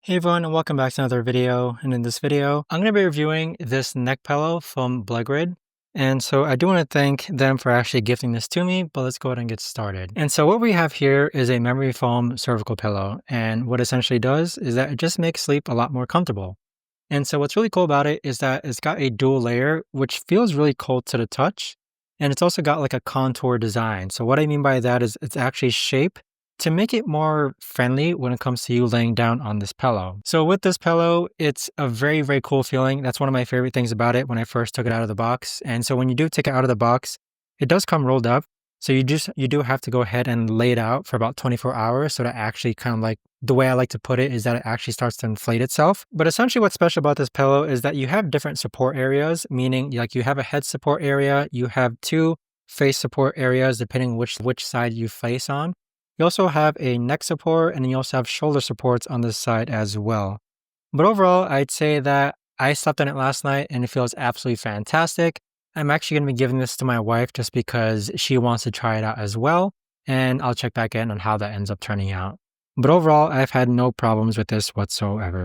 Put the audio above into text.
Hey everyone, and welcome back to another video. And in this video, I'm going to be reviewing this neck pillow from Bloodgrid. And so I do want to thank them for actually gifting this to me, but let's go ahead and get started. And so what we have here is a memory foam cervical pillow. And what it essentially does is that it just makes sleep a lot more comfortable. And so what's really cool about it is that it's got a dual layer, which feels really cold to the touch. And it's also got like a contour design. So what I mean by that is it's actually shaped to make it more friendly when it comes to you laying down on this pillow. So with this pillow, it's a very, very cool feeling. That's one of my favorite things about it when I first took it out of the box. And so when you do take it out of the box, it does come rolled up. So you do have to go ahead and lay it out for about 24 hours. So that actually kind of like the way I like to put it is that it actually starts to inflate itself. But essentially what's special about this pillow is that you have different support areas, meaning like you have a head support area, you have two face support areas depending which side you face on. You also have a neck support and then you also have shoulder supports on this side as well. But overall, I'd say that I slept on it last night and it feels absolutely fantastic. I'm actually going to be giving this to my wife just because she wants to try it out as well. And I'll check back in on how that ends up turning out. But overall, I've had no problems with this whatsoever.